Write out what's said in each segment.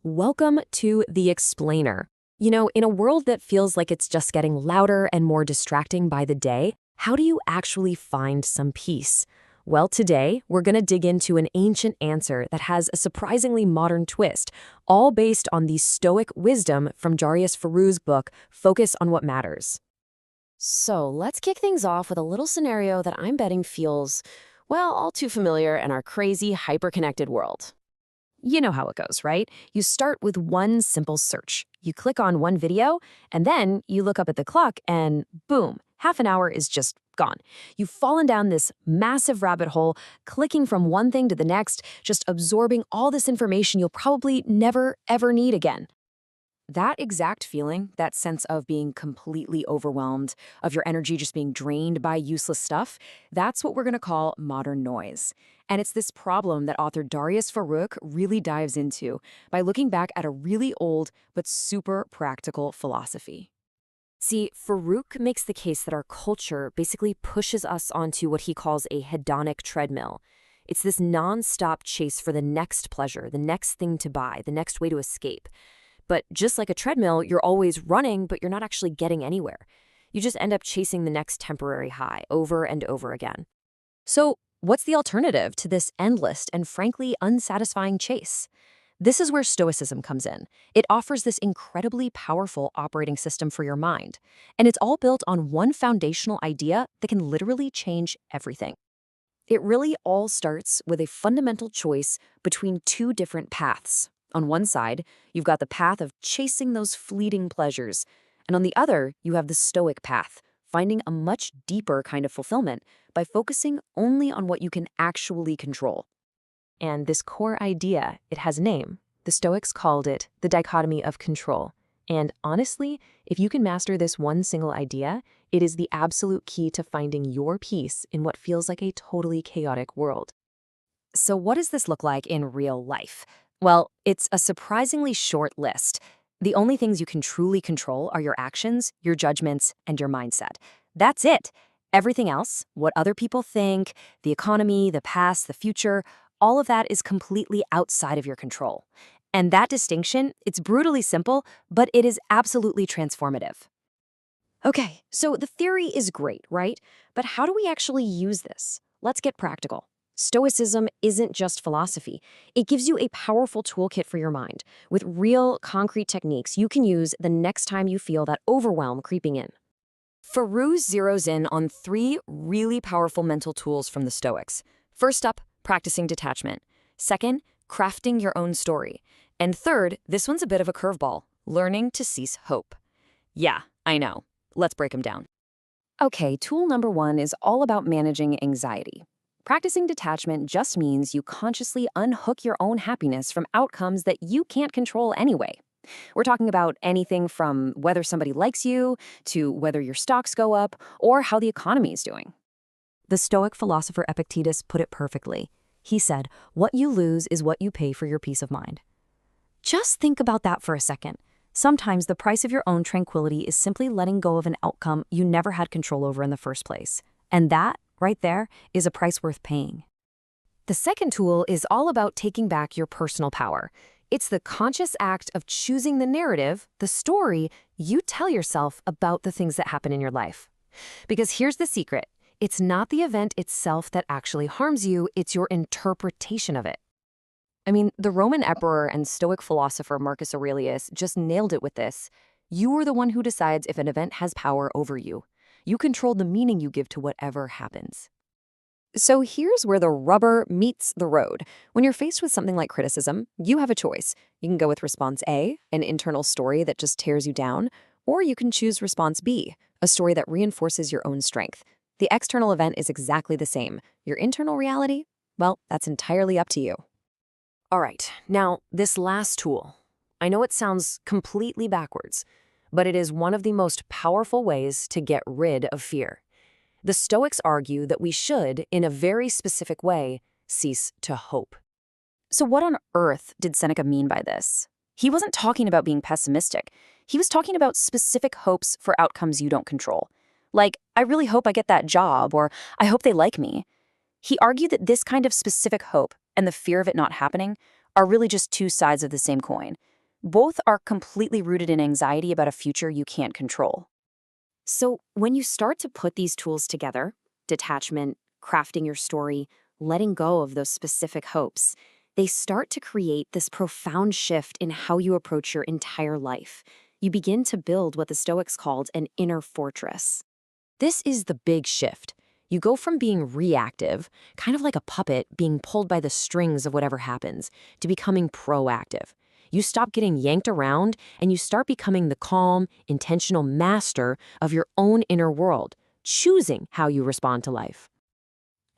Welcome to The Explainer. In a world that feels like it's just getting louder and more distracting by the day, how do you actually find some peace? Well, today, we're going to dig into an ancient answer that has a surprisingly modern twist, all based on the Stoic wisdom from Darius Foroux's book, Focus on What Matters. So, let's kick things off with a little scenario that I'm betting feels, well, all too familiar in our crazy, hyper-connected world. You know how it goes, right? You start with one simple search. You click on one video, and then you look up at the clock, and boom, half an hour is just gone. You've fallen down this massive rabbit hole, clicking from one thing to the next, just absorbing all this information you'll probably never, ever need again. That exact feeling, that sense of being completely overwhelmed, of your energy just being drained by useless stuff, that's what we're going to call modern noise. And it's this problem that author Darius Foroux really dives into by looking back at a really old but super practical philosophy. See, Foroux makes the case that our culture basically pushes us onto what he calls a hedonic treadmill. It's this non-stop chase for the next pleasure, the next thing to buy, the next way to escape. But just like a treadmill, you're always running, but you're not actually getting anywhere. You just end up chasing the next temporary high over and over again. So, what's the alternative to this endless and frankly unsatisfying chase? This is where Stoicism comes in. It offers this incredibly powerful operating system for your mind, and it's all built on one foundational idea that can literally change everything. It really all starts with a fundamental choice between two different paths. On one side, you've got the path of chasing those fleeting pleasures, and on the other, you have the Stoic path, finding a much deeper kind of fulfillment by focusing only on what you can actually control. And this core idea, it has a name. The Stoics called it the dichotomy of control. And honestly, if you can master this one single idea, it is the absolute key to finding your peace in what feels like a totally chaotic world. So what does this look like in real life? Well, it's a surprisingly short list. The only things you can truly control are your actions, your judgments, and your mindset. That's it. Everything else, what other people think, the economy, the past, the future, all of that is completely outside of your control. And that distinction, it's brutally simple, but it is absolutely transformative. Okay, so the theory is great, right? But how do we actually use this? Let's get practical. Stoicism isn't just philosophy. It gives you a powerful toolkit for your mind, with real, concrete techniques you can use the next time you feel that overwhelm creeping in. Foroux zeroes in on three really powerful mental tools from the Stoics. First up, practicing detachment. Second, crafting your own story. And third, this one's a bit of a curveball, learning to cease hope. Yeah, I know. Let's break them down. Okay, tool number one is all about managing anxiety. Practicing detachment just means you consciously unhook your own happiness from outcomes that you can't control anyway. We're talking about anything from whether somebody likes you, to whether your stocks go up, or how the economy is doing. The Stoic philosopher Epictetus put it perfectly. He said, "What you lose is what you pay for your peace of mind." Just think about that for a second. Sometimes the price of your own tranquility is simply letting go of an outcome you never had control over in the first place. And that, right there, is a price worth paying. The second tool is all about taking back your personal power. It's the conscious act of choosing the narrative, the story you tell yourself about the things that happen in your life. Because here's the secret. It's not the event itself that actually harms you, it's your interpretation of it. I mean, the Roman emperor and Stoic philosopher Marcus Aurelius just nailed it with this. You are the one who decides if an event has power over you. You control the meaning you give to whatever happens. So here's where the rubber meets the road. When you're faced with something like criticism, you have a choice. You can go with response A, an internal story that just tears you down, or you can choose response B, a story that reinforces your own strength. The external event is exactly the same. Your internal reality, well, that's entirely up to you. All right, now this last tool. I know it sounds completely backwards, but it is one of the most powerful ways to get rid of fear. The Stoics argue that we should, in a very specific way, cease to hope. So what on earth did Seneca mean by this? He wasn't talking about being pessimistic. He was talking about specific hopes for outcomes you don't control. Like, I really hope I get that job, or I hope they like me. He argued that this kind of specific hope and the fear of it not happening are really just two sides of the same coin. Both are completely rooted in anxiety about a future you can't control. So, when you start to put these tools together, detachment, crafting your story, letting go of those specific hopes, they start to create this profound shift in how you approach your entire life. You begin to build what the Stoics called an inner fortress. This is the big shift. You go from being reactive, kind of like a puppet being pulled by the strings of whatever happens, to becoming proactive. You stop getting yanked around and you start becoming the calm, intentional master of your own inner world, choosing how you respond to life.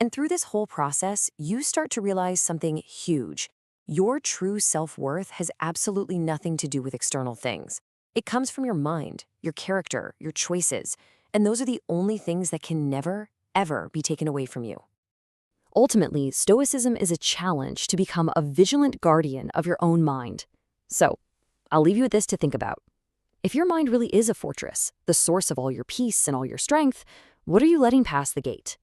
And through this whole process, you start to realize something huge. Your true self-worth has absolutely nothing to do with external things. It comes from your mind, your character, your choices, and those are the only things that can never, ever be taken away from you. Ultimately, Stoicism is a challenge to become a vigilant guardian of your own mind. So, I'll leave you with this to think about. If your mind really is a fortress, the source of all your peace and all your strength, what are you letting pass the gate?